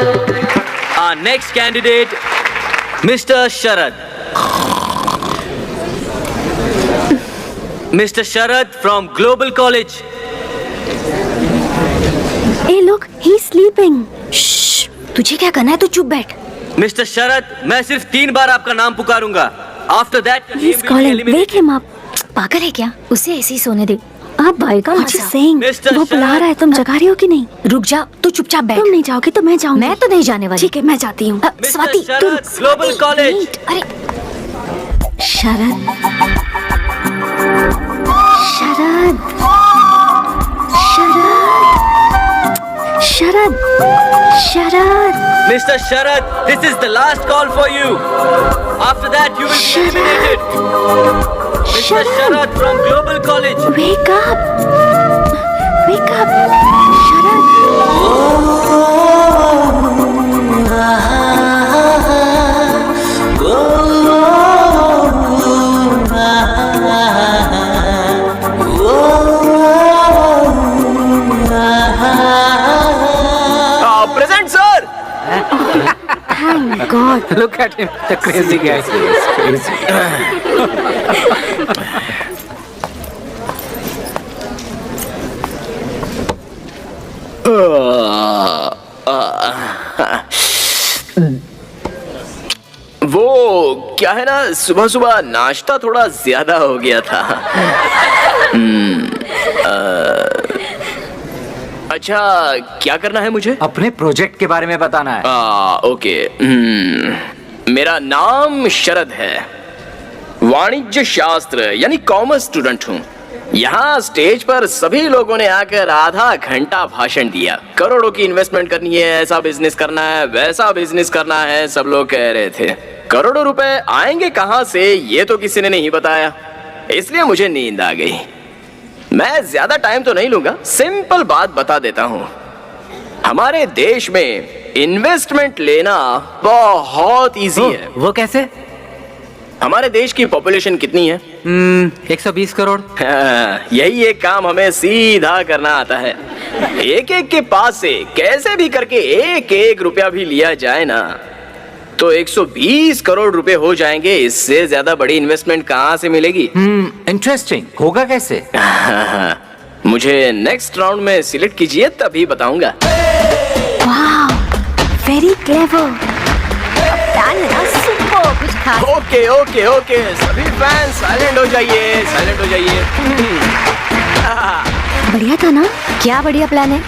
Our next candidate, Mr. Sharad. Mr. Sharad from Global College. Hey, look, he's sleeping. Shh, तुझे क्या करना है? तू चुप बैठ. Mr. Sharad, मैं सिर्फ 3 बार आपका नाम पुकारूंगा. After that, He's calling. Wake him up. पागल है क्या? उसे ऐसे ही सोने दे. आप भाई का मुझे saying. वो बुला रहा है, तुम जगा रही हो कि नहीं? रुक जा, तू चुपचाप बैठ. तुम नहीं जाओगे तो मैं जाऊंगी. मैं तो नहीं जाने वाली. ठीक है, मैं जाती हूँ. स्वाति, तू रुक. Global College. अरे, शरद. शरद. शरद. शरद. शरद. Mr. Sharad, this is the last call for you. After that, you will be eliminated. Mr. Sharad from Global College. Wake up. Wake up. Sharad. Present, sir. Thank God. Look at him, the crazy guy. वो क्या है ना, सुबह सुबह नाश्ता थोड़ा ज्यादा हो गया था. अच्छा, क्या करना है मुझे? अपने प्रोजेक्ट के बारे में बताना है. ओके. मेरा नाम शरद है. वाणिज्य शास्त्र यानी कॉमर्स स्टूडेंट हूँ. यहाँ स्टेज पर सभी लोगों ने आकर आधा घंटा भाषण दिया. करोड़ों की इन्वेस्टमेंट करनी है, ऐसा बिजनेस करना है, वैसा बिजनेस करना है, सब लोग कह रहे थे. करोड़ों रुपए आएंगे कहाँ से, ये तो किसी ने नहीं बताया. इसलिए मुझे नींद आ गई. मैं ज्यादा टाइम तो नहीं लूंगा, सिंपल बात बता देता हूँ. हमारे देश में इन्वेस्टमेंट लेना बहुत इजी है. वो कैसे? हमारे देश की पॉपुलेशन कितनी है? 120 करोड़. यही एक काम हमें सीधा करना आता है. एक एक के पास से कैसे भी करके एक एक रुपया भी लिया जाए ना, तो 120 करोड़ रुपए हो जाएंगे. इससे ज्यादा बड़ी इन्वेस्टमेंट कहाँ से मिलेगी? इंटरेस्टिंग. होगा कैसे? मुझे नेक्स्ट राउंड में सिलेक्ट कीजिए, तभी बताऊंगा. Wow, very clever. प्लान है ना, सुपर कुछ खास. ओके ओके ओके, सभी फैंस साइलेंट हो जाइए, साइलेंट हो जाइए. बढ़िया था ना? क्या बढ़िया प्लान है.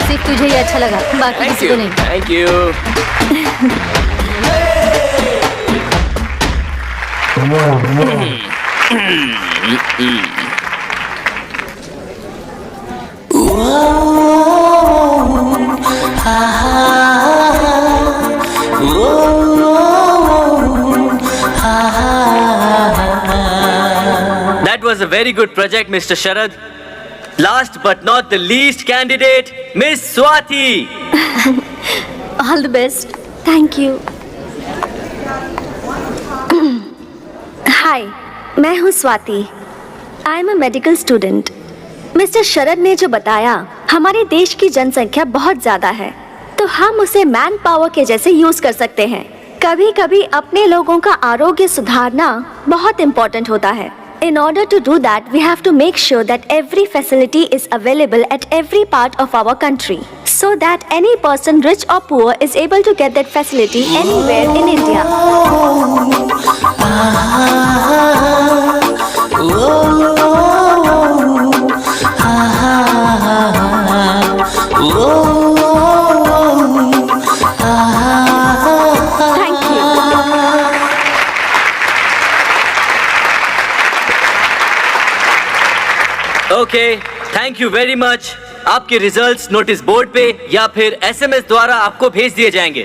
सिर्फ तुझे ही अच्छा लगा, बाकी किसी को नहीं. Thank you. That was a very good project, Mr. Sharad. Last but not the least candidate, Miss Swati. All the best. Thank you. Hi, मैं हूँ Swati. I am a medical student. Mister Sharad ने जो बताया, हमारे देश की जनसंख्या बहुत ज्यादा है, तो हम उसे मैन पावर के जैसे यूज कर सकते हैं. कभी कभी अपने लोगों का आरोग्य सुधारना बहुत इम्पोर्टेंट होता है. In order to do that, we have to make sure that every facility is available at every part of our country, so that any person, rich or poor, is able to get that facility anywhere in India. Thank you. Okay, thank you very much. आपके results notice board पे या फिर SMS द्वारा आपको भेज दिए जाएंगे.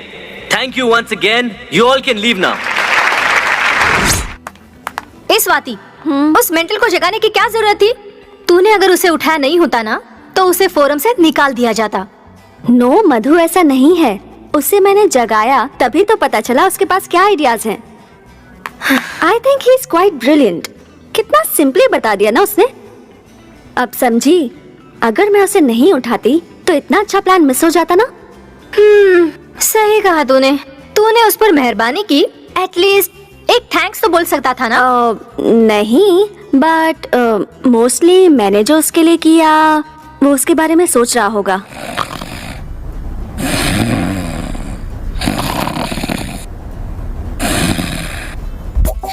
Thank you once again. You all can leave now. ए स्वाति, उस मेंटल को जगाने की क्या जरूरत थी? तूने अगर उसे उठाया नहीं होता ना, तो उसे फोरम से निकाल दिया जाता. नो मधु, ऐसा नहीं है. उसे मैंने जगाया तभी तो पता चला उसके पास क्या आइडियाज हैं. I think he is quite brilliant. कितना सिंपली बता दिया ना उसने. अब समझी, अगर मैं उसे नहीं उठाती तो इतना अच्छा प्लान मिस हो जाता ना. सही कहा तूने। तूने उस पर मेहरबानी की, एटलीस्ट एक थैंक्स तो बोल सकता था ना। नहीं, बट मोस्टली मैंने जो उसके लिए किया वो उसके बारे में सोच रहा होगा।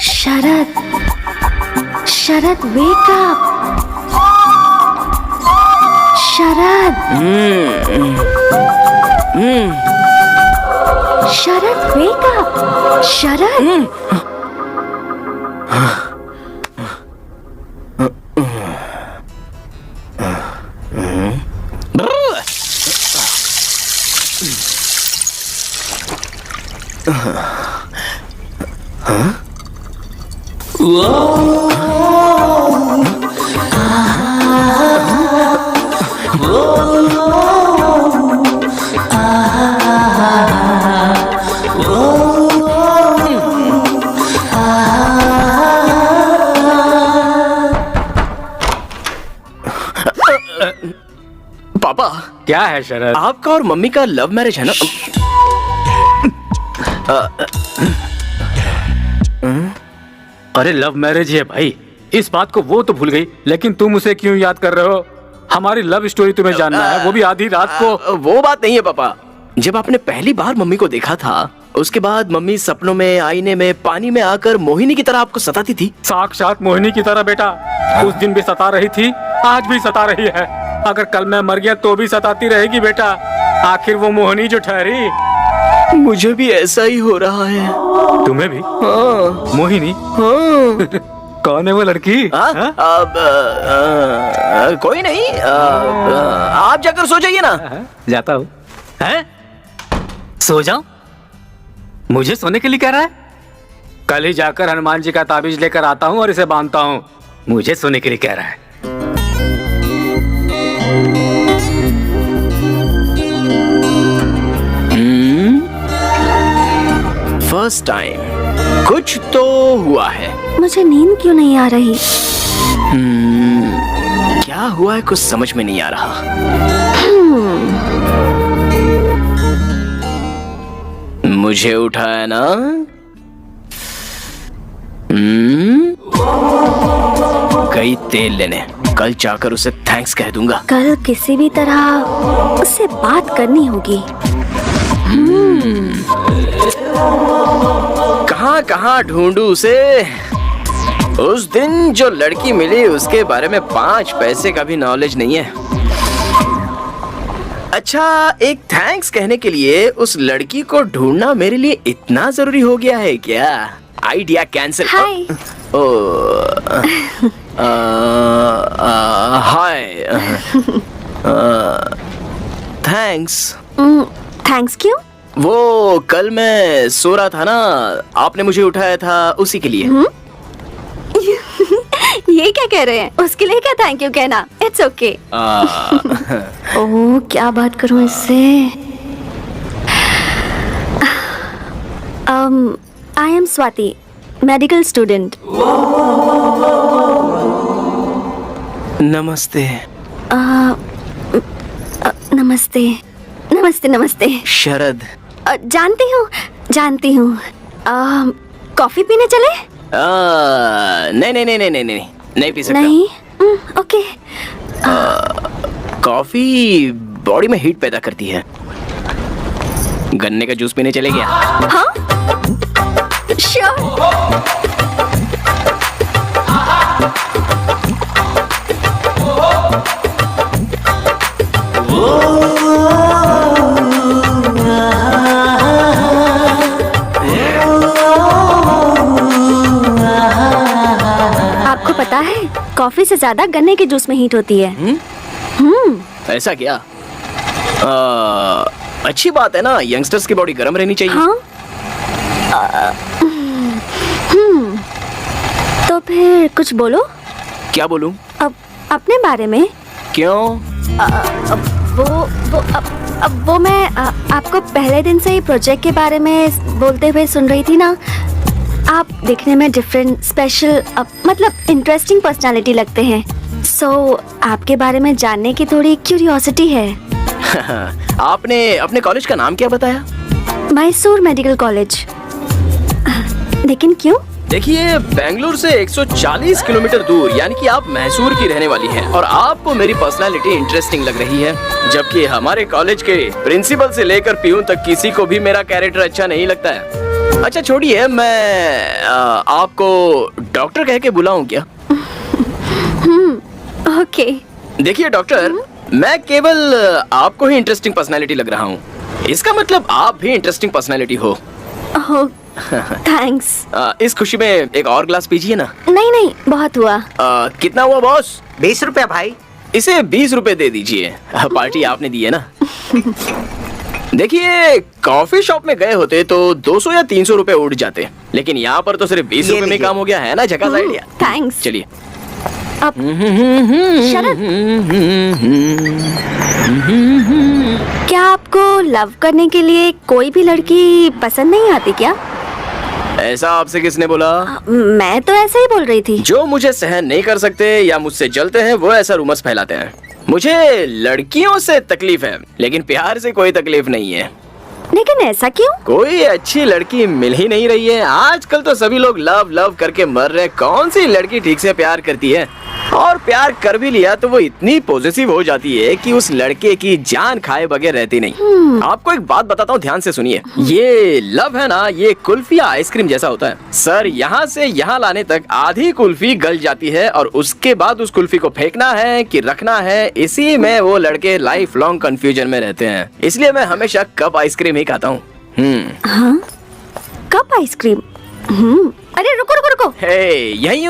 शरद, शरद वेक अप। शरद, शरद वेक अप। शरद, पापा, क्या है शरद? आपका और मम्मी का लव मैरिज है ना? अरे लव मैरिज है भाई, इस बात को वो तो भूल गई, लेकिन तुम उसे क्यों याद कर रहे हो? हमारी लव स्टोरी तुम्हें जानना है, वो भी आधी रात को। वो बात नहीं है पापा। जब आपने पहली बार मम्मी को देखा था, उसके बाद मम्मी सपनों में, आईने में, पानी में आकर मोहिनी की तरह आपको सताती थी। साक्षात मोहिनी की तरह बेटा। उस दिन भी सता रही थी, आज भी सता रही है। अगर कल मैं मर गया तो भी सताती रहेगी बेटा। आखिर वो मोहिनी जो ठहरी। मुझे भी ऐसा ही हो रहा है। तुम्हें भी? हाँ। मोहिनी? हाँ। कौन है वो लड़की? हाँ? हाँ? कोई नहीं। आप जाकर सो जाइए ना। जाता हूँ। हैं? सो जाऊं? मुझे सोने के लिए कह रहा है? कल ही जाकर हनुमान जी का ताबीज लेकर आता हूँ और इसे बांधता हूँ। मुझे सोने के लिए कह रहा है। फर्स्ट टाइम कुछ तो हुआ है। मुझे नींद क्यों नहीं आ रही? क्या हुआ है कुछ समझ में नहीं आ रहा। मुझे उठाया ना? गई तेल लेने। कल जाकर उसे थैंक्स कह दूंगा। कल किसी भी तरह उससे बात करनी होगी। कहाँ कहाँ ढूंढूं उसे? उस दिन जो लड़की मिली उसके बारे में 5 पैसे का भी नॉलेज नहीं है। अच्छा, एक थैंक्स कहने के लिए उस लड़की को ढूंढना मेरे लिए इतना जरूरी हो गया है क्या? Idea cancel. Hi. Hi. Thanks. Thanks क्यों? वो कल मैं सो रहा था ना, आपने मुझे उठाया था उसी के लिए। ये क्या कह रहे हैं? उसके लिए क्या थैंक यू कहना? It's okay. ओह, क्या बात करूं इससे? I am Swati, medical student. नमस्ते। नमस्ते नमस्ते नमस्ते। शरद। जानती हूँ। कॉफी पीने चले? नहीं नहीं नहीं नहीं नहीं नहीं नहीं पी सकता। नहीं? ओके। कॉफी बॉडी में हीट पैदा करती है। गन्ने का जूस पीने चले गया? हाँ, श्योर। आपको पता है, कॉफी से ज्यादा गन्ने के जूस में हीट होती है। ऐसा क्या? अच्छी बात है ना, यंगस्टर्स की बॉडी गर्म रहनी चाहिए। हाँ? तो फिर कुछ बोलो। क्या बोलूं? अब अपने बारे में। क्यों? वो मैं आपको पहले दिन से ही प्रोजेक्ट के बारे में बोलते हुए सुन रही थी ना। आप दिखने में डिफरेंट, स्पेशल, मतलब इंटरेस्टिंग पर्सनालिटी लगते हैं। सो आपके बारे में जानने की थोड़ी क्यूरियोसिटी है। आपने अपने कॉलेज का नाम क्या बताया? Mysore medical college. लेकिन क्यों? देखिए, बेंगलुरु से 140 किलोमीटर दूर, यानी कि आप मैसूर की रहने वाली हैं और आपको मेरी पर्सनालिटी इंटरेस्टिंग लग रही है, जबकि हमारे कॉलेज के प्रिंसिपल से लेकर पीयून तक किसी को भी मेरा कैरेक्टर अच्छा नहीं लगता है। अच्छा छोड़िए, मैं आपको डॉक्टर कह के बुलाऊं क्या? ओके। देखिए डॉक्टर, मैं केवल आपको ही इंटरेस्टिंग पर्सनालिटी लग रहा हूँ, इसका मतलब आप भी इंटरेस्टिंग पर्सनालिटी हो। ओह, थैंक्स। इस खुशी में एक और ग्लास पीजिए ना। नहीं नहीं, बहुत हुआ। कितना हुआ बॉस? 20 रुपया भाई। इसे 20 रुपए दे दीजिए, पार्टी आपने दी है ना। देखिए, कॉफी शॉप में गए होते तो 200 या 300 रुपए उड़ जाते, लेकिन यहाँ पर तो सिर्फ 20 रुपए में काम हो गया है ना। झकास आइडिया। थैंक्स। चलिए। अब शरद, क्या आपको लव करने के लिए कोई भी लड़की पसंद नहीं आती क्या? ऐसा आपसे किसने बोला? मैं तो ऐसे ही बोल रही थी। जो मुझे सहन नहीं कर सकते या मुझसे जलते हैं वो ऐसा रूमर्स फैलाते हैं। मुझे लड़कियों से तकलीफ है, लेकिन प्यार से कोई तकलीफ नहीं है। लेकिन ऐसा क्यों? कोई अच्छी लड़की मिल ही नहीं रही है। आजकल तो सभी लोग लव लव करके मर रहे। कौन सी लड़की ठीक से प्यार करती है? और प्यार कर भी लिया तो वो इतनी पॉजिटिव हो जाती है कि उस लड़के की जान खाए बगैर रहती नहीं। आपको एक बात बताता हूँ, ध्यान से सुनिए। ये लव है ना, ये कुल्फी या आइसक्रीम जैसा होता है। सर, यहाँ से यहाँ लाने तक आधी कुल्फी गल जाती है और उसके बाद उस कुल्फी को फेंकना है कि रखना है, इसी में वो लड़के लाइफ लॉन्ग कंफ्यूजन में रहते हैं। इसलिए मैं हमेशा कप आइसक्रीम ही खाता हूँ। हाँ? Cup ice cream? अरे रुको रुको रुको। यही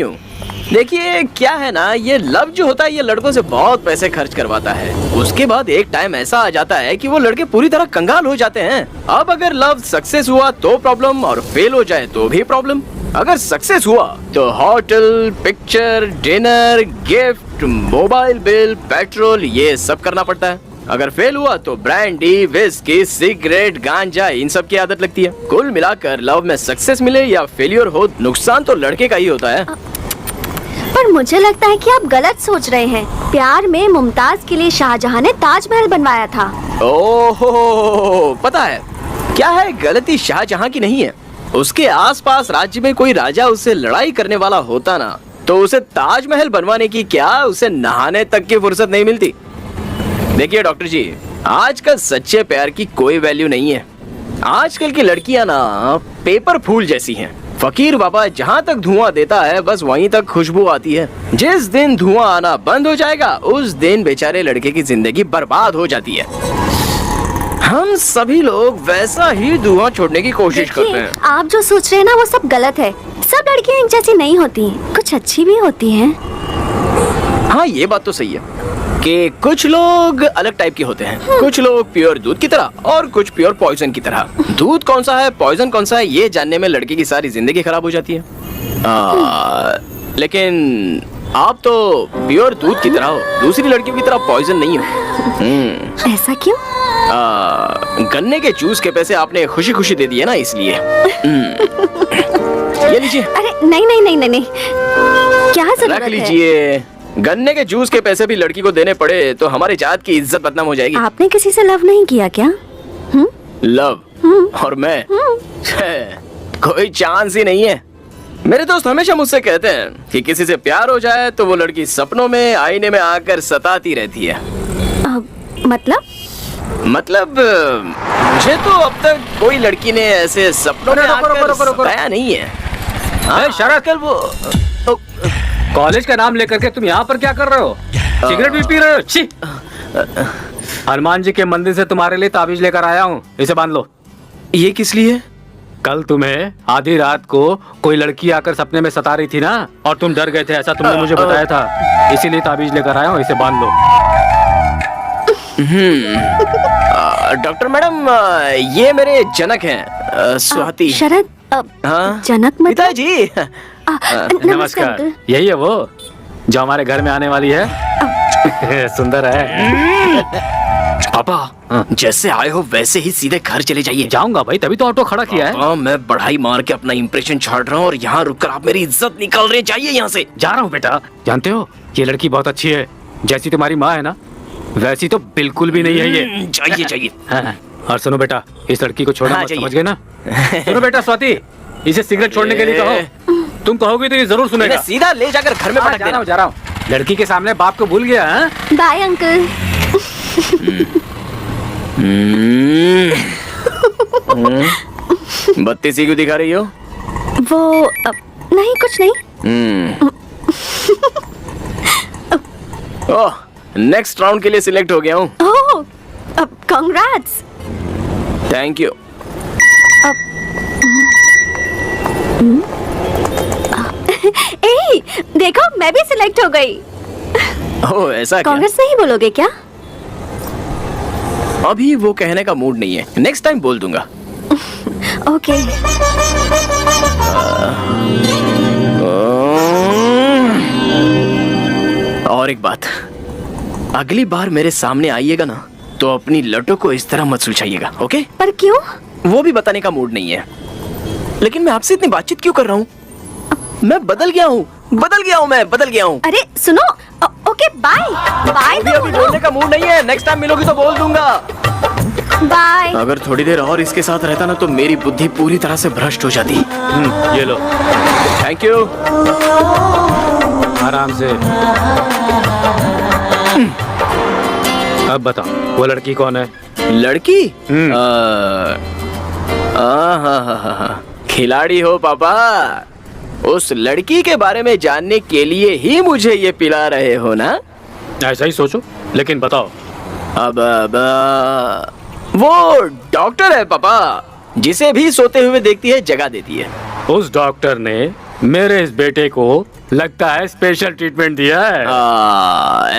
हूँ। देखिए क्या है ना, ये लव जो होता है ये लड़कों से बहुत पैसे खर्च करवाता है। उसके बाद एक टाइम ऐसा आ जाता है कि वो लड़के पूरी तरह कंगाल हो जाते हैं। अब अगर लव सक्सेस हुआ तो प्रॉब्लम, और फेल हो जाए तो भी प्रॉब्लम। अगर सक्सेस हुआ तो hotel, picture, dinner, gift, mobile bill, petrol, ये सब करना पड़ता है। अगर फेल हुआ तो ब्रांडी, विस्की, सिगरेट, गांजा, इन सब की आदत लगती है। कुल मिलाकर लव में सक्सेस मिले या फेलियर हो, नुकसान तो लड़के का ही होता है। पर मुझे लगता है कि आप गलत सोच रहे हैं। प्यार में मुमताज के लिए शाहजहां ने ताजमहल बनवाया था। ओहो, पता है क्या है, गलती शाहजहां की नहीं है। उसके आसपास राज्य में कोई राजा उससे लड़ाई करने वाला होता ना, तो उसे ताजमहल बनवाने की क्या, उसे नहाने तक की फुर्सत नहीं मिलती। देखिए डॉक्टर जी, आजकल सच्चे प्यार की कोई वैल्यू नहीं है। आजकल की लड़कियां ना पेपर फूल जैसी हैं। फकीर बाबा जहाँ तक धुआं देता है बस वहीं तक खुशबू आती है। जिस दिन धुआं आना बंद हो जाएगा उस दिन बेचारे लड़के की जिंदगी बर्बाद हो जाती है। हम सभी लोग वैसा ही धुआं छोड़ने की कोशिश करते हैं। आप जो सोच रहे हैं ना वो सब गलत है। सब लड़कियां एक जैसी नहीं होती, कुछ अच्छी भी होती हैं। हाँ, ये बात तो सही है कि कुछ लोग अलग टाइप के होते हैं। कुछ लोग प्योर दूध की तरह और कुछ प्योर पॉइजन की तरह। दूध कौन सा है, पॉइजन कौन सा है, ये जानने में लड़की की सारी जिंदगी खराब हो जाती है। लेकिन आप तो प्योर दूध की तरह हो, दूसरी लड़कियों की तरह पॉइजन नहीं हो। ऐसा क्यों? गन्ने के जूस के पैसे आपने खुशी खुशी दे दिए ना, इसलिए। ये लीजिए। अरे नहीं नहीं नहीं नहीं, क्या जरूरत रख है? लीजिए। गन्ने के जूस के पैसे भी लड़की को देने पड़े तो हमारी जात की इज्जत बदनाम हो जाएगी। आपने किसी से लव नहीं किया क्या? लव और मैं कोई चांस ही नहीं है। मेरे दोस्त हमेशा मुझसे कहते हैं कि किसी से प्यार हो जाए तो वो लड़की सपनों में आईने में आकर सताती रहती है। मतलब मुझे तो अब तक कोई लड़की ने ऐसे सपनों में आकर सताया नहीं है। अरे शरद, कल वो कॉलेज का नाम लेकर के तुम यहाँ पर क्या कर रहे हो? सिगरेट भी पी रहे हो? छी! हनुमान जी के मंदिर से तुम्हारे लिए ताबीज लेकर आया हूँ, इसे बांध लो। ये किस लिए? कल तुम्हें आधी रात को कोई लड़की आकर सपने में सता रही थी ना, और तुम डर गए थे, ऐसा तुमने मुझे बताया था। इसीलिए ताबीज लेकर आया हूँ, इसे बांध लो। डॉक्टर मैडम, ये मेरे जनक हैं, स्वाति। शरद, हाँ? जनक मतलब? पिताजी। नमस्कार। यही है वो जो हमारे घर में आने वाली है। सुंदर है। पापा, जैसे आए हो वैसे ही सीधे घर चले जाइए। जाऊंगा भाई, तभी तो ऑटो खड़ा किया है। हाँ, मैं बढ़ाई मार के अपना इंप्रेशन छाड़ रहा हूँ और यहाँ रुककर आप मेरी इज्जत निकाल रहे। जाइए यहाँ से। जा रहा हूँ बेटा। जानते हो ये लड़की बहुत अच्छी है, जैसी तुम्हारी माँ है ना वैसी तो बिल्कुल भी नहीं है ये। चाहिए चाहिए। हाँ, और सुनो बेटा, इस लड़की को छोड़ना हाँ, मत, चाहिए। समझ गए ना? सुनो बेटा स्वाति, इसे सिगरेट छोड़ने के लिए कहो। तुम कहोगे तो ये जरूर सुनेगा। इन्हें सीधा ले जाकर घर में हाँ, पटक जा रहा देना। हूँ, जा रहा हूँ। लड़की के सामने बाप को भूल गया। हाँ? Bye uncle. बत्ती सी क्यों दिखा रही हो? वो नहीं, कुछ नहीं। ओह, नेक्स्ट राउंड के लिए सिलेक्ट हो गया हूँ। ओह, कांग्रेट्स। Thank you. ए, देखो मैं भी सिलेक्ट हो गई। ओह, ऐसा क्या? कांग्रेस नहीं बोलोगे क्या? अभी वो कहने का मूड नहीं है, नेक्स्ट टाइम बोल दूंगा। ओके। और एक बात, अगली बार मेरे सामने आइएगा ना तो अपनी लटों को इस तरह मत सुलझाइएगा, ओके? पर क्यों? वो भी बताने का मूड नहीं है, लेकिन मैं आपसे इतनी बातचीत क्यों कर रहा हूँ? मैं बदल गया हूँ, मैं बदल गया हूँ। अरे सुनो, ओके बाय बाय। अभी बोलने का मूड नहीं है, नेक्स्ट टाइम मिलोगी तो बोल दूंगा। बाय। अगर थोड़ी देर और इसके साथ रहता ना तो मेरी बुद्धि पूरी तरह से भ्रष्ट हो जाती। ये लो, थैंक यू। आराम से। अब बताओ, वो लड़की कौन है? लड़की? हाँ, खिलाड़ी हो पापा। उस लड़की के बारे में जानने के लिए ही मुझे ये पिला रहे हो ना? ऐसा ही सोचो, लेकिन बताओ। अब वो डॉक्टर है पापा, जिसे भी सोते हुए देखती है जगा देती है। उस डॉक्टर ने मेरे इस बेटे को लगता है स्पेशल ट्रीटमेंट दिया है।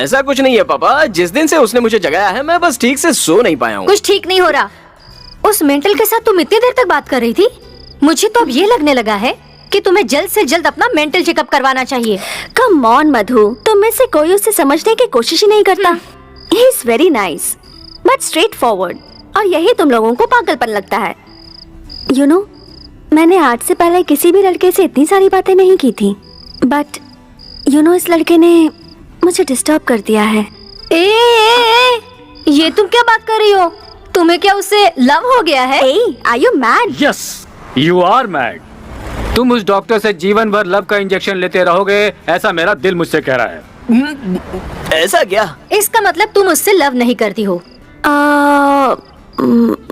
ऐसा कुछ नहीं है पापा, जिस दिन से उसने मुझे जगाया है मैं बस ठीक से सो नहीं पाया हूँ। कुछ ठीक नहीं हो रहा। उस मेंटल के साथ तुम इतनी देर तक बात कर रही थी। मुझे तो अब ये लगने लगा है कि तुम्हें जल्द से जल्द अपना मेंटल चेकअप करवाना चाहिए। कम ऑन मधु, तुम में से कोई उसे समझने की कोशिश ही नहीं करता। He is very nice but straight forward, और यही तुम लोगों को पागलपन लगता है। यू नो, मैंने आज से पहले किसी भी लड़के से इतनी सारी बातें नहीं की थी, बट यू नो इस लड़के ने मुझे डिस्टर्ब कर दिया है। ये तुम क्या बात कर रही हो? तुम्हें क्या उससे लव हो गया है? Are you mad? Yes, you are mad. तुम उस डॉक्टर से जीवन भर लव का इंजेक्शन लेते रहोगे, ऐसा मेरा दिल मुझसे कह रहा है। ऐसा क्या? इसका मतलब तुम उससे लव नहीं करती हो?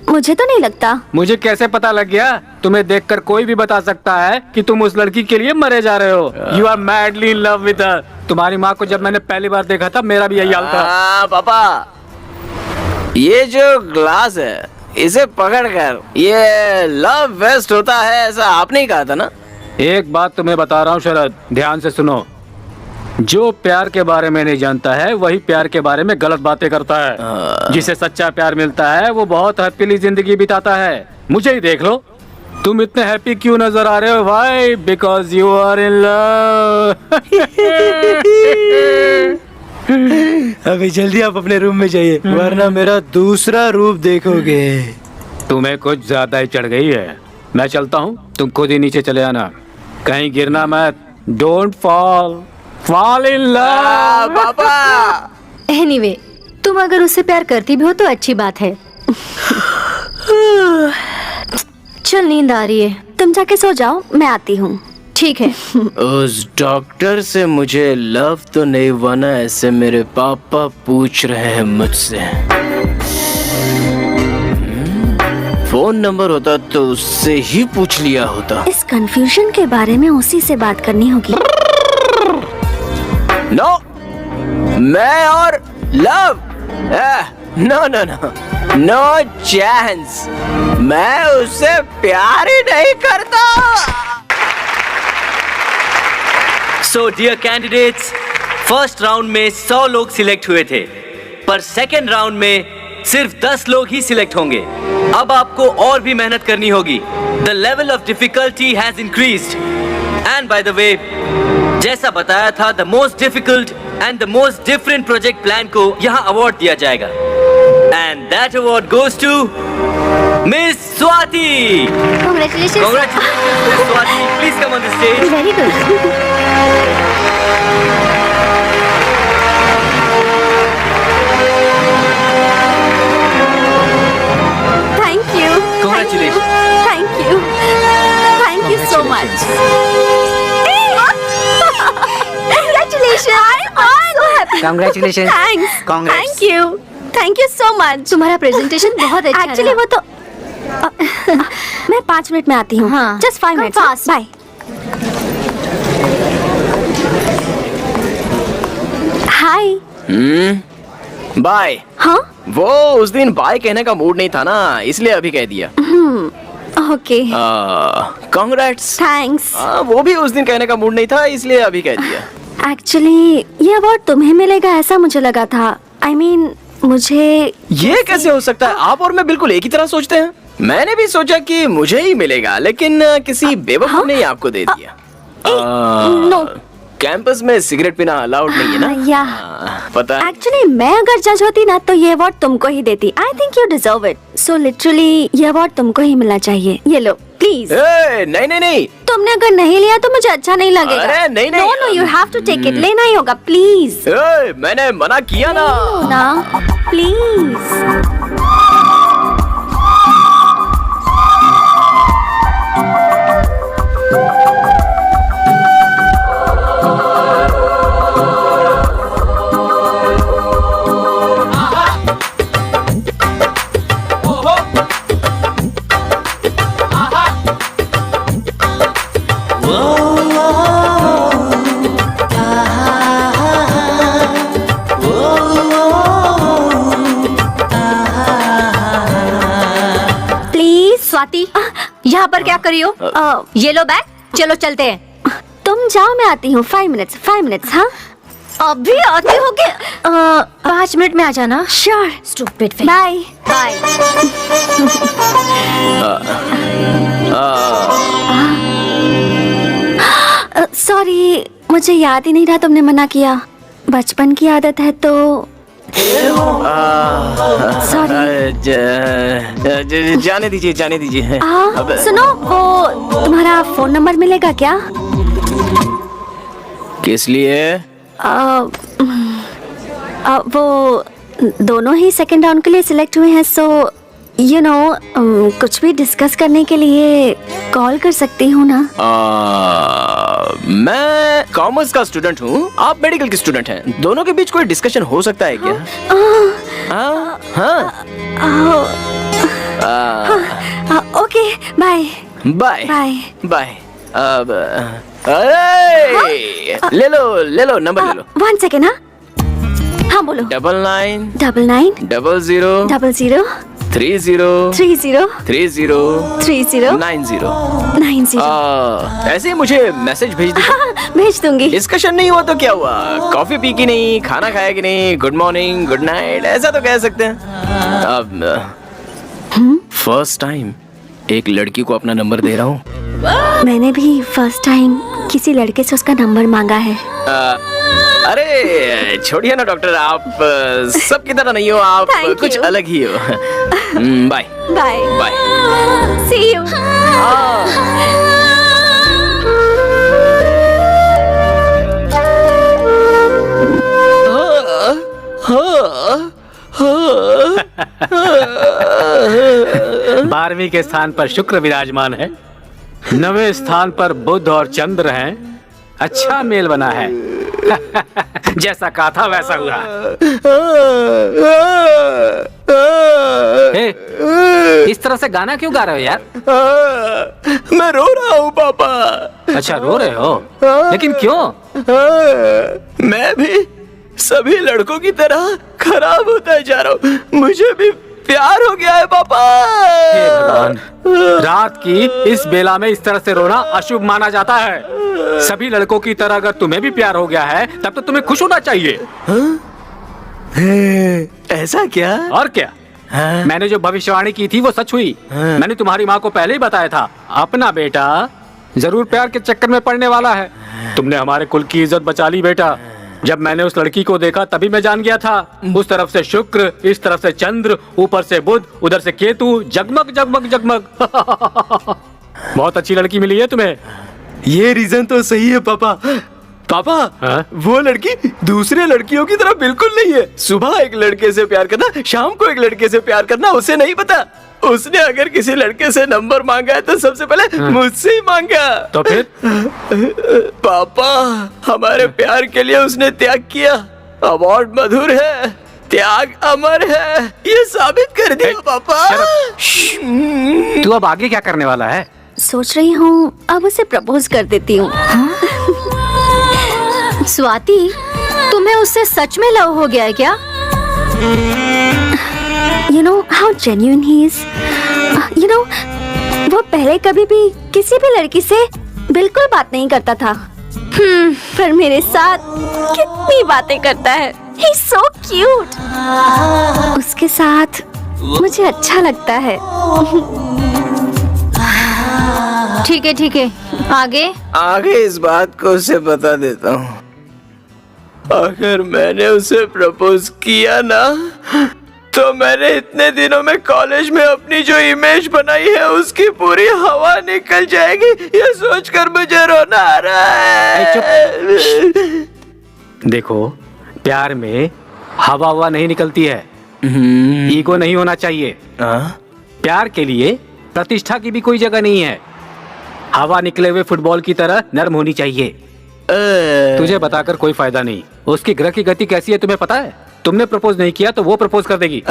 मुझे तो नहीं लगता। मुझे कैसे पता लग गया? तुम्हें देखकर कोई भी बता सकता है कि तुम उस लड़की के लिए मरे जा रहे हो। You are madly in love with her. तुम्हारी माँ को जब मैंने पहली बार देखा था मेरा भी यही हाल था। पापा, ये जो ग्लास है इसे पकड़कर ये लव वेस्ट होता है, ऐसा आपने ही कहा था ना? एक बात तुम्हें बता रहा हूँ शरद, ध्यान से सुनो। जो प्यार के बारे में नहीं जानता है वही प्यार के बारे में गलत बातें करता है। जिसे सच्चा प्यार मिलता है वो बहुत हैप्पीली जिंदगी बिताता है। मुझे ही देख लो, तुम इतने हैप्पी क्यों नजर आ रहे हो? Why? Because you are in love. अभी जल्दी आप अपने रूम में जाइए, वरना मेरा दूसरा रूप देखोगे। तुम्हें कुछ ज्यादा ही चढ़ गई है। मैं चलता हूँ, तुम खुद ही नीचे चले आना, कहीं गिरना मत। Don't fall in love. पापा, एनीवे, तुम अगर उससे प्यार करती भी हो तो अच्छी बात है। चल, नींद आ रही है। तुम जाके सो जाओ, मैं आती हूँ। ठीक है। उस डॉक्टर से मुझे लव तो नहीं हुआ ना, ऐसे मेरे पापा पूछ रहे हैं मुझसे। फोन नंबर होता तो उससे ही पूछ लिया होता। इस कंफ्यूजन के बारे में उसी से बात करनी होगी। नो, मैं और love, no no no, no chance. मैं उससे प्यार ही नहीं करता। So dear candidates, first round में 100 लोग सिलेक्ट हुए थे, पर सेकेंड राउंड में सिर्फ 10 लोग ही सिलेक्ट होंगे। अब आपको और भी मेहनत करनी होगी। The level of difficulty has increased. And by the way, जैसा बताया था, the most difficult and the most different project plan को यहाँ अवार्ड दिया जाएगा। And that award goes to miss Swati. Congratulations. Congratulations, Miss Swati. Please come on the stage. Very good. Congratulations. Thanks, Congrats. Thank you so much. तुम्हारा presentation बहुत अच्छा actually वो तो मैं 5 मिनट में आती हूँ। हाँ। Just 5 minute. fast. बाय। हाय। बाय। हाँ वो उस दिन बाय कहने का मूड नहीं था ना, इसलिए अभी कह दिया। Okay congrats. थैंक्स। वो भी उस दिन कहने का मूड नहीं था, इसलिए अभी कह दिया। एक्चुअली ये अवार्ड तुम्हें मिलेगा ऐसा मुझे लगा था। I mean, मुझे ये कैसे हो सकता है? आप और मैं बिल्कुल एक ही तरह सोचते हैं। मैंने भी सोचा कि मुझे ही मिलेगा, लेकिन किसी बेवकूफ ने ही आपको दे दिया। नो। कैंपस में सिगरेट पीना अलाउड नहीं है ना? या पता है। एक्चुअली मैं अगर जज होती ना तो ये अवार्ड तुमको ही देती। I think you deserve it. So literally ये अवार्ड तुमको ही मिलना चाहिए। ये लो प्लीज। नहीं नहीं नहीं। तुमने अगर नहीं लिया तो मुझे अच्छा नहीं लगेगा। अरे, नहीं, नहीं। No no, you have to take it. लेना ही होगा प्लीज। मैंने मना किया ना। ना प्लीज। स्वाति, यहाँ पर क्या करी हो? ये लो बैग, चलो चलते हैं। तुम जाओ, मैं आती हूँ। 5 मिनट्स। हाँ अभी आते हो के 5 मिनट में आ जाना। Sure. Stupid. Bye bye. Sorry, मुझे याद ही नहीं रहा तुमने मना किया। बचपन की आदत है तो सॉरी। जाने दीजिए। अब सुनो, वो तुम्हारा फोन नंबर मिलेगा क्या? किस लिए? वो दोनों ही सेकंड राउंड के लिए सिलेक्ट हुए हैं, सो यू नो कुछ भी डिस्कस करने के लिए कॉल कर सकती हूँ ना? मैं कॉमर्स का स्टूडेंट हूँ, आप मेडिकल की स्टूडेंट हैं। दोनों के बीच कोई डिस्कशन हो सकता है क्या? Okay, bye bye bye. Bye. अब ले लो नंबर ले लो। 1 सेकेंड। हाँ बोलो। 99 99 00 00 30 30 30 30 90। 90। ऐसे ही मुझे मैसेज भेज दीजिए। हाँ, भेज दूंगी। डिस्कशन नहीं हुआ तो क्या हुआ? कॉफी पी की नहीं, खाना खाया कि नहीं, गुड मॉर्निंग गुड नाइट ऐसा तो कह सकते हैं। अब फर्स्ट टाइम एक लड़की को अपना नंबर दे रहा हूँ। मैंने भी फर्स्ट टाइम किसी लड़के से उसका नंबर मांगा है। अरे छोड़िए ना डॉक्टर, आप सबकी तरह नहीं हो, आप Thank कुछ you. अलग ही हो। Bye bye bye. See you. बारहवीं के स्थान पर शुक्र विराजमान है, 9वें स्थान पर बुध और चंद्र हैं। अच्छा मेल बना है। जैसा कहा था वैसा हुआ। इस तरह से गाना क्यों गा रहे हो यार? मैं रो रहा हूँ पापा। अच्छा रो रहे हो, लेकिन क्यों? मैं भी सभी लड़कों की तरह खराब होता जा रहा हूँ, मुझे भी प्यार हो गया है पापा। हे भगवान, रात की इस बेला में इस तरह से रोना अशुभ माना जाता है। सभी लड़कों की तरह अगर तुम्हें भी प्यार हो गया है तब तो तुम्हें खुश होना चाहिए। ऐसा क्या? और क्या? मैंने जो भविष्यवाणी की थी वो सच हुई। मैंने तुम्हारी माँ को पहले ही बताया था, अपना बेटा जरूर प्यार के चक्कर में पड़ने वाला है। तुमने हमारे कुल की इज्जत बचा ली बेटा। जब मैंने उस लड़की को देखा तभी मैं जान गया था। उस तरफ से शुक्र, इस तरफ से चंद्र, ऊपर से बुध, उधर से केतु, जगमग जगमग जगमग। बहुत अच्छी लड़की मिली है तुम्हें। ये रीजन तो सही है पापा। पापा हाँ? वो लड़की दूसरे लड़कियों की तरह बिल्कुल नहीं है। सुबह एक लड़के से प्यार करना, शाम को एक लड़के से प्यार करना उसे नहीं पता। उसने अगर किसी लड़के से नंबर मांगा है तो सबसे पहले मुझसे ही मांगा। तो फिर? पापा, हमारे प्यार के लिए उसने त्याग किया। अवार्ड मधुर है, त्याग अमर है, ये साबित कर दिया पापा। तू अब आगे क्या करने वाला है? सोच रही हूँ अब उसे प्रपोज कर देती हूँ। स्वाति, तुम्हें उससे सच में लव हो गया है क्या? You know how genuine he is. You know, वो पहले कभी भी किसी भी लड़की से बिल्कुल बात नहीं करता था। पर मेरे साथ कितनी बातें करता है। He's so cute. उसके साथ मुझे अच्छा लगता है। ठीक है, आगे? आगे इस बात को उसे बता देता हूँ। अगर मैंने उसे प्रपोज किया ना, तो मैंने इतने दिनों में कॉलेज में अपनी जो इमेज बनाई है उसकी पूरी हवा निकल जाएगी। ये सोचकर मुझे रोना आ रहा है। देखो, प्यार में हवा नहीं निकलती है। ईगो नहीं होना चाहिए। प्यार के लिए प्रतिष्ठा की भी कोई जगह नहीं है। हवा निकले हुए फुटबॉल की तरह नरम होनी चाहिए। तुझे बताकर कोई फायदा नहीं। उसकी ग्रह की गति कैसी है तुम्हें पता है? तुमने प्रपोज नहीं किया तो वो प्रपोज कर देगी।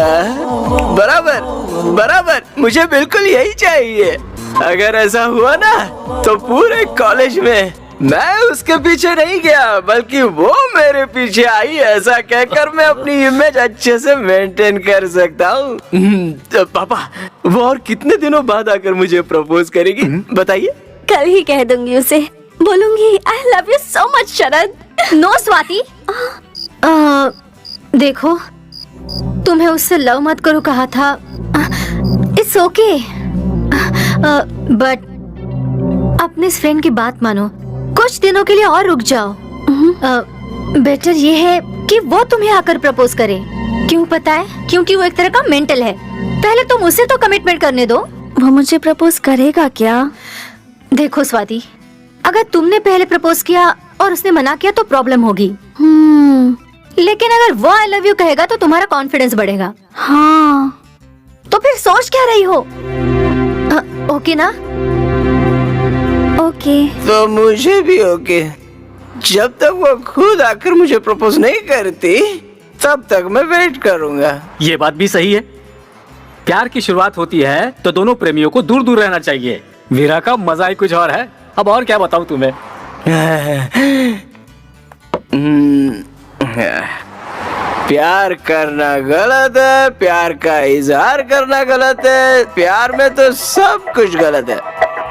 बराबर, मुझे बिल्कुल यही चाहिए। अगर ऐसा हुआ ना, तो पूरे कॉलेज में मैं उसके पीछे नहीं गया, बल्कि वो मेरे पीछे आई। ऐसा कहकर मैं अपनी इमेज अच्छे से मेंटेन कर सकता हूँ। पापा, वो और कितने दिनों बाद आकर मुझे प्रपोज करेगी बताइए? कल ही कह दूंगी उसे। बोलूंगी I love you so much Sharad. No Swati, देखो, तुम्हें उससे लव मत करो कहा था। इट्स ओके, बट अपने इस फ्रेंड की बात मानो। कुछ दिनों के लिए और रुक जाओ। बेटर ये है कि वो तुम्हें आकर प्रपोज करे। क्यों पता है? क्योंकि वो एक तरह का मेंटल है। पहले तुम उसे तो कमिटमेंट करने दो। वो मुझे प्रपोज करेगा क्या? देखो स्वाति, अगर तुमने पहले प्रपोज किया और उसने मना किया तो प्रॉब्लम होगी। लेकिन अगर वो आई लव यू कहेगा तो तुम्हारा कॉन्फिडेंस बढ़ेगा। हाँ, तो फिर सोच क्या रही हो? ओके ना? ओके। तो मुझे भी ओके। जब तक वो खुद आकर मुझे प्रपोज नहीं करती, तब तक मैं वेट करूंगा। ये बात भी सही है। प्यार की शुरुआत होती है तो दोनों प्रेमियों को दूर दूर रहना चाहिए। वीरा का मजा ही कुछ और है। अब और क्या बताऊं तुम्हें? प्यार करना गलत है, प्यार का इजहार करना गलत है। प्यार में तो सब कुछ गलत है,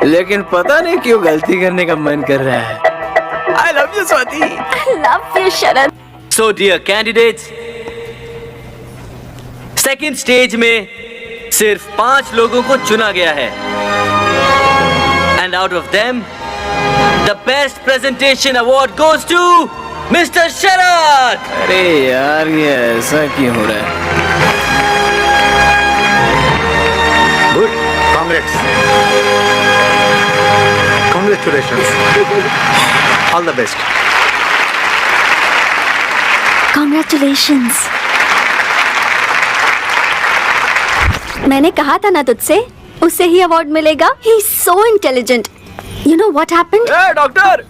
लेकिन पता नहीं क्यों गलती करने का मन कर रहा है। आई love you Swati. I love you Sharad. So dear candidates, second stage में सिर्फ 5 लोगों को चुना गया है। And out of them, the best presentation award goes to Mr. Sharad. अरे यार, ये ऐसा क्यों हो रहा है? Good. Congrats. Congratulations. All the best. Congratulations. मैंने कहा था ना तुझसे, उसे ही अवार्ड मिलेगा। He is so intelligent. You know what happened? Doctor.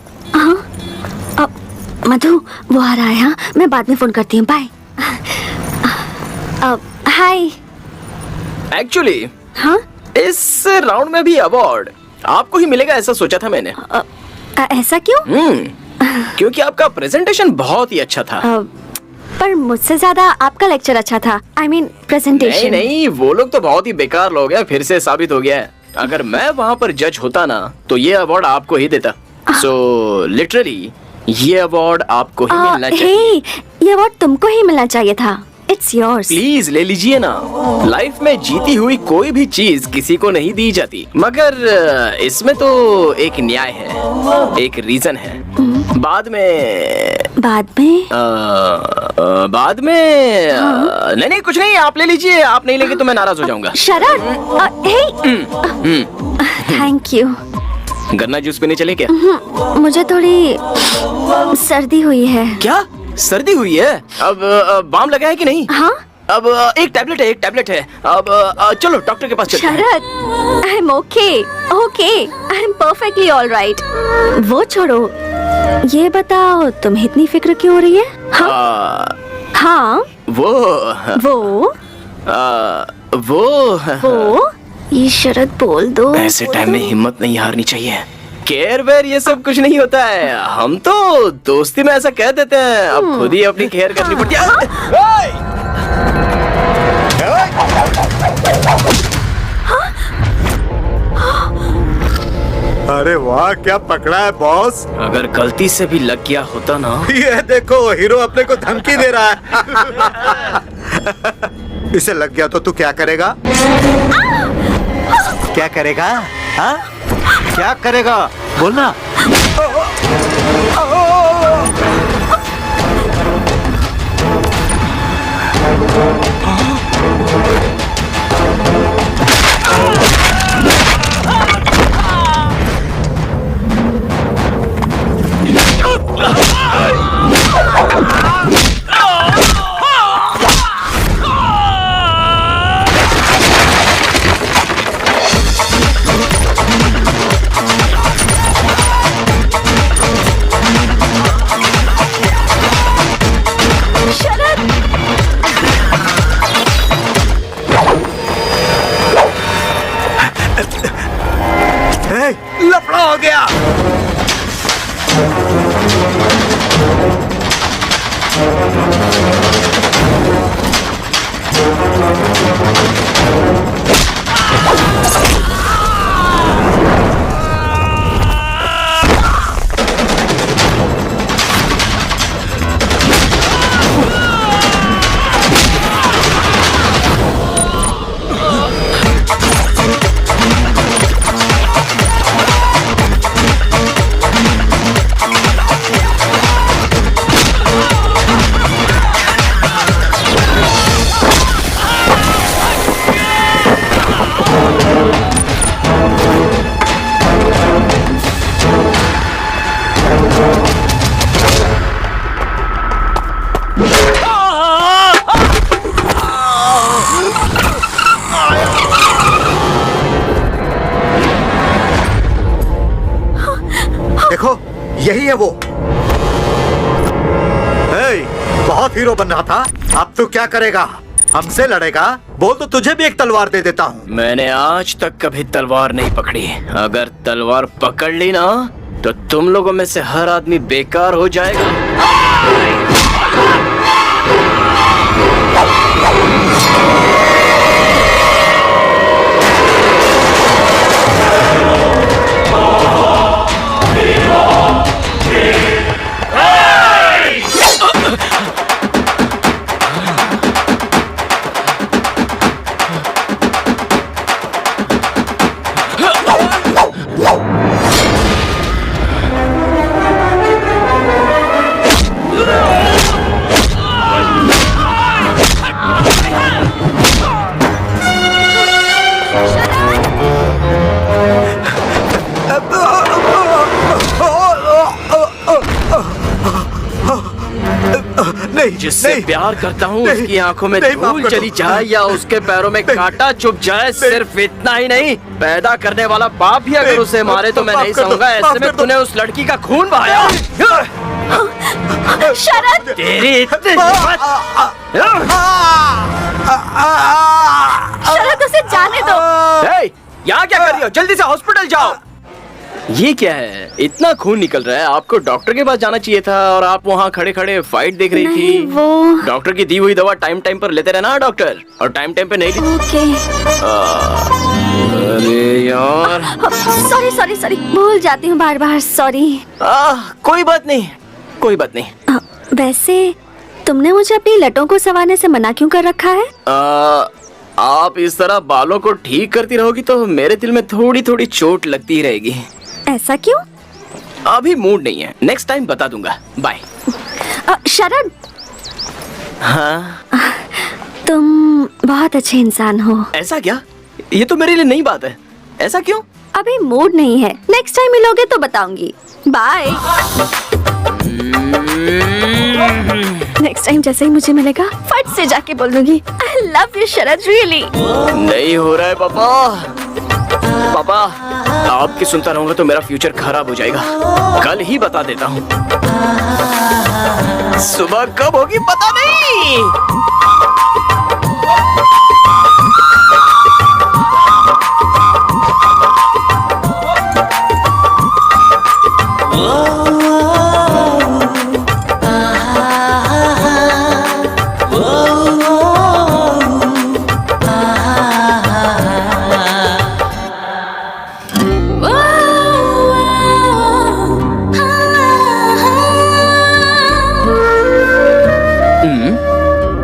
Madhu, वो आ रहा है। हाँ, मैं बाद में फोन करती हूँ। बाय। हाय। एक्चुअली हाँ, इस राउंड में भी अवार्ड आपको ही मिलेगा, ऐसा सोचा था मैंने। ऐसा क्यों? क्योंकि आपका प्रेजेंटेशन बहुत ही अच्छा था। पर मुझसे ज्यादा आपका लेक्चर अच्छा था। I mean presentation. नहीं, वो लोग तो बहुत ही बेकार लोग हैं। फिर से साबित हो गया है। अगर मैं वहाँ पर जज होता ना, तो ये अवार्ड आपको ही देता। सो लिटरली ये अवार्ड आपको ही मिलना चाहिए। ये अवार्ड तुमको ही मिलना चाहिए था। It's yours. प्लीज ले लीजिए ना। लाइफ में जीती हुई कोई भी चीज किसी को नहीं दी जाती, मगर इसमें तो एक न्याय है, एक रीजन है। बाद में नहीं कुछ नहीं, आप ले लीजिए। आप नहीं लेंगे तो मैं नाराज हो जाऊंगा। शरद, थैंक यू। गन्ना जूस पीने चले क्या? मुझे थोड़ी सर्दी हुई है। क्या सर्दी हुई है? अब बाम लगा है कि नहीं? हाँ, अब एक टैबलेट है। अब चलो डॉक्टर के पास चलते हैं। Sharad, I am okay, I am perfectly all right. वो छोड़ो, ये बताओ तुम्हें इतनी फिक्र क्यों हो रही है? हाँ? हाँ वो वो ये शरद बोल दो। ऐसे टाइम में हिम्मत नहीं हारनी चाहिए। केयर वेयर ये सब कुछ नहीं होता है, हम तो दोस्ती में ऐसा कह देते हैं। अब खुद ही अपनी केयर करनी पड़ती है। अरे वाह, क्या पकड़ा है बॉस। अगर गलती से भी लग गया होता ना। ये देखो, हीरो अपने को धमकी दे रहा है। इसे लग गया तो तू क्या करेगा? क्या करेगा? हाँ? क्या करेगा? बोलना। लफड़ा हो गया। देखो, यही है वो। बहुत हीरो बन रहा था, अब तू क्या करेगा? हमसे लड़ेगा? बोल तो तुझे भी एक तलवार दे देता हूँ। मैंने आज तक कभी तलवार नहीं पकड़ी। अगर तलवार पकड़ ली ना तो तुम लोगों में से हर आदमी बेकार हो जाएगा। जिससे प्यार करता हूँ उसकी आंखों में धूल चली जाए या उसके पैरों में कांटा चुभ जाए, सिर्फ इतना ही नहीं, पैदा करने वाला बाप भी अगर उसे मारे तो मैं नहीं सहूंगा। ऐसे में तूने उस लड़की का खून बहाया। शरद, तेरी शरद उसे जाने दो। यहाँ क्या कर रही हो? जल्दी से हॉस्पिटल जाओ। ये क्या है? इतना खून निकल रहा है, आपको डॉक्टर के पास जाना चाहिए था और आप वहाँ खड़े खड़े फाइट देख रही थी। वो डॉक्टर की दी हुई दवा टाइम टाइम पर लेते रहना डॉक्टर, और टाइम टाइम पे नहीं ली। ओके। अरे यार, सॉरी सॉरी सॉरी, भूल जाती हूँ बार बार, सॉरी। कोई बात नहीं, कोई बात नहीं। वैसे तुमने मुझे अपनी लटों को संवारने से मना क्यों कर रखा है? आप इस तरह बालों को ठीक करती रहोगी तो मेरे दिल में थोड़ी थोड़ी चोट लगती रहेगी। ऐसा क्यों? अभी मूड नहीं है, नेक्स्ट टाइम बता दूंगा। बाय। शरद, हाँ, तुम बहुत अच्छे इंसान हो। ऐसा क्या? ये तो मेरे लिए नई बात है। ऐसा क्यों? अभी मूड नहीं है, नेक्स्ट टाइम मिलोगे तो बताऊंगी। बाय। नेक्स्ट टाइम जैसे ही मुझे मिलेगा फट से जाके बोल दूंगी आई लव यू शरद रियली। नहीं हो रहा है पापा। पापा, आपकी सुनता रहूंगा तो मेरा फ्यूचर खराब हो जाएगा। कल ही बता देता हूँ। सुबह कब होगी पता नहीं।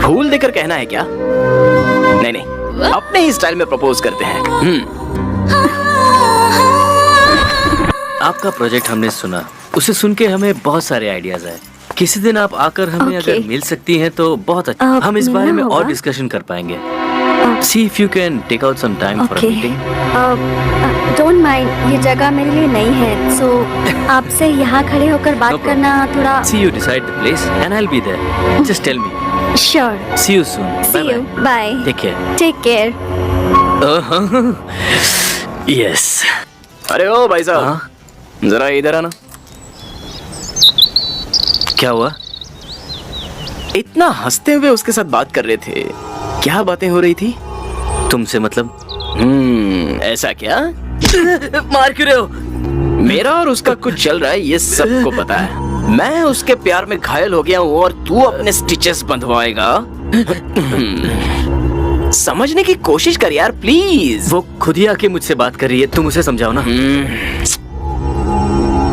फूल देकर कहना है क्या? नहीं नहीं, अपने ही स्टाइल में प्रपोज करते हैं। आपका प्रोजेक्ट हमने सुना, उसे सुन के हमें बहुत सारे आइडियाज आए। किसी दिन आप आकर हमें Okay. अगर मिल सकती हैं तो बहुत अच्छा। हम इस बारे में और डिस्कशन कर पाएंगे। See if you can take out some time for a okay meeting. Don't mind, ये जगह मेरे लिए नहीं है, सो आपसे यहाँ खड़े होकर बात problem. करना थोड़ा। See you decide the place and I'll be there. Just tell me. Sure, See you soon. See Bye you, bye. Bye, Take care. Take care. Yes. अरे ओ भाई साहब, हाँ? जरा इधर आना। क्या हुआ? इतना हंसते हुए उसके साथ बात कर रहे थे, क्या बातें हो रही थी? तुमसे मतलब? ऐसा क्या? मार क्यों रहे हो? मेरा और उसका कुछ चल रहा है, ये सबको पता है। मैं उसके प्यार में घायल हो गया हूँ और तू अपने स्टिचेस बंधवाएगा। समझने की कोशिश कर यार प्लीज। वो खुद ही आके मुझसे बात कर रही है, तुम उसे समझाओ ना।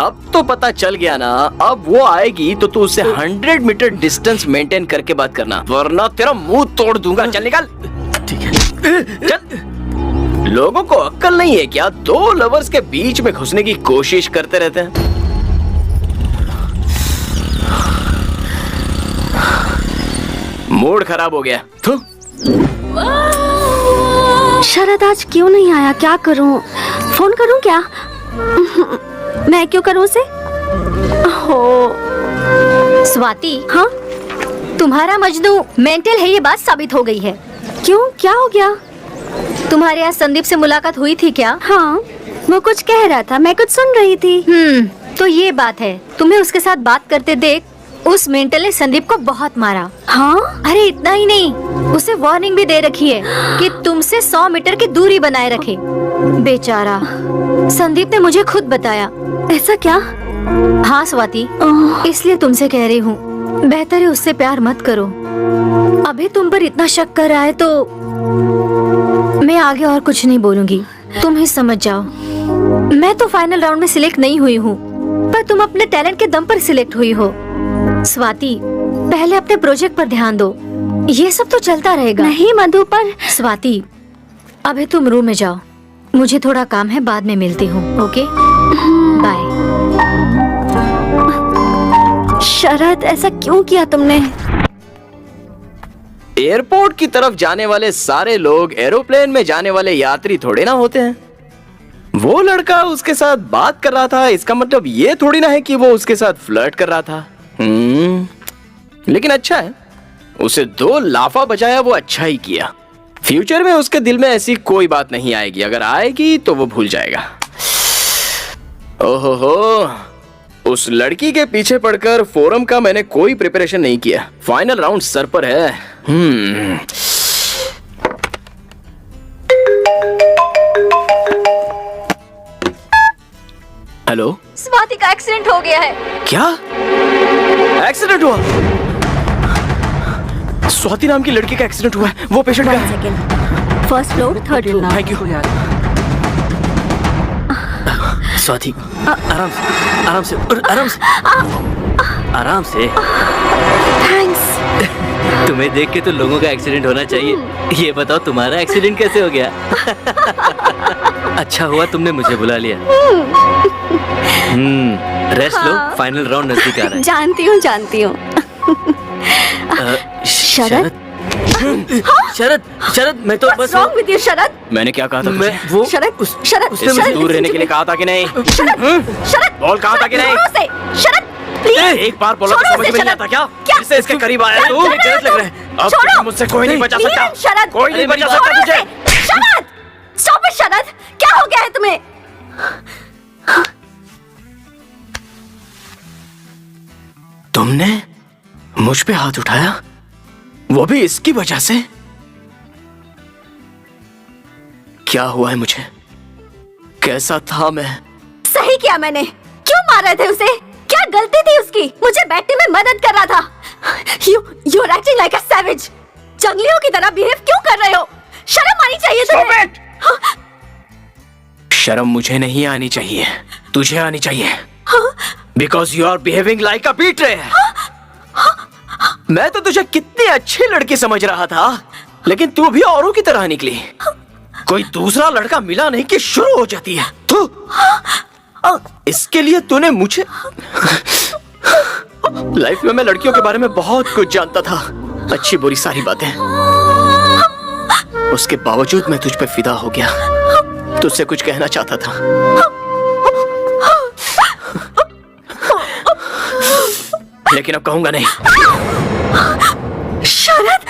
अब तो पता चल गया ना। अब वो आएगी तो तू उससे 100 मीटर डिस्टेंस मेंटेन करके बात करना, वरना तेरा मुंह तोड़ दूंगा। चल निकल। ठीक है। चल। लोगों को अक्ल नहीं है क्या? दो लवर्स के बीच में घुसने की कोशिश करते रहते हैं। मूड खराब हो गया। थू। शरद आज क्यों नहीं आया? क्या करूं? फोन करूं क्या? मैं क्यों करूं उसे? हो स्वाति, हाँ, तुम्हारा मजनू मेंटल है, ये बात साबित हो गई है। क्यों, क्या हो गया? तुम्हारे यहाँ संदीप से मुलाकात हुई थी क्या? हाँ, वो कुछ कह रहा था, मैं कुछ सुन रही थी। तो ये बात है, तुम्हें उसके साथ बात करते देख उस मेंटल ने संदीप को बहुत मारा। हाँ, अरे इतना ही नहीं, उसे वार्निंग भी दे रखी है कि तुमसे 100 मीटर की दूरी बनाए रखे। बेचारा संदीप ने मुझे खुद बताया। ऐसा क्या? हाँ स्वाति, ओह, इसलिए तुमसे कह रही हूँ, बेहतर है उससे प्यार मत करो। अभी तुम पर इतना शक कर रहा है तो मैं आगे और कुछ नहीं बोलूंगी, तुम ही समझ जाओ। मैं तो फाइनल राउंड में सिलेक्ट नहीं हुई हूँ, पर तुम अपने टैलेंट के दम पर सिलेक्ट हुई हो। स्वाति, पहले अपने प्रोजेक्ट पर ध्यान दो, ये सब तो चलता रहेगा। नहीं मधु, पर स्वाति, अभी तुम रूम में जाओ, मुझे थोड़ा काम है, बाद में मिलती हूँ। Okay, bye. शरद, ऐसा क्यों किया तुमने? एयरपोर्ट की तरफ जाने वाले सारे लोग एरोप्लेन में जाने वाले यात्री थोड़े ना होते हैं। वो लड़का उसके साथ बात कर रहा था, इसका मतलब ये थोड़ी ना है कि वो उसके साथ फ्लर्ट कर रहा था। लेकिन अच्छा है, उसे 2 लाफा बजाया, वो अच्छा ही किया। फ्यूचर में उसके दिल में ऐसी कोई बात नहीं आएगी, अगर आएगी तो वो भूल जाएगा। ओहो हो, उस लड़की के पीछे पड़कर फोरम का मैंने कोई प्रिपरेशन नहीं किया। फाइनल राउंड सर पर है। हेलो, स्वाति का एक्सीडेंट हो गया है। क्या एक्सीडेंट हुआ? स्वाति नाम की लड़की का एक्सीडेंट हुआ है। वो पेशेंट कहाँ है? First floor, third room. Thank you. Swati, आराम से, आराम से, आराम से, आराम से। थैंक्स। तुम्हें देख के तो लोगों का एक्सीडेंट होना चाहिए। ये बताओ तुम्हारा एक्सीडेंट कैसे हो गया? अच्छा हुआ तुमने मुझे बुला लिया। रेस्ट लो, फाइनल राउंड नजदीक आ रहा है। जानती हूँ, जानती हूँ। शरद? शरद, शरद, मैं तो What's बस wrong with you, शरद? मैंने क्या कहा था मैं तुझे? वो शरद, शरद, इससे शरद, दूर रहने के लिए कहा था कि नहीं? शरद, बोल, कहा था कि नहीं? दूर से, शरद, प्लीज एक बार बोला तो समझ में नहीं आता क्या? फिर से इसके करीब आया तू? शरद, गलत लग रहा है। अब छोड़ो। मुझसे कोई नहीं बचा सकता। नीरज, शरद, कोई नहीं बचा छोड़ो सकता तुझे। इसे। शरद, स्टॉप इट शरद, क्या हो गया है तुम्हें? तुमने मुझ पे हाथ उठाया, वो भी इसकी वजह से? क्या हुआ है मुझे? कैसा था मैं? सही किया मैंने। क्यों मार रहे थे उसे? क्या गलती थी उसकी? मुझे बैठने में मदद कर रहा था। You are acting like a savage. जंगलियों की तरह बिहेव क्यों कर रहे हो? शर्म आनी चाहिए तुम्हें। शर्म मुझे नहीं आनी चाहिए, तुझे आनी चाहिए। Because you are behaving like a betrayer. मैं तो तुझे कितनी अच्छी लड़की समझ रहा था, लेकिन तू भी औरों की तरह निकली। कोई दूसरा लड़का मिला नहीं कि शुरू हो जाती है तू। इसके लिए तूने मुझे लाइफ में मैं लड़कियों के बारे में बहुत कुछ जानता था, अच्छी बुरी सारी बातें। उसके बावजूद मैं तुझ पे फिदा हो गया, तुझसे कुछ कहना चाहता था। लेकिन अब कहूंगा नहीं। शरद,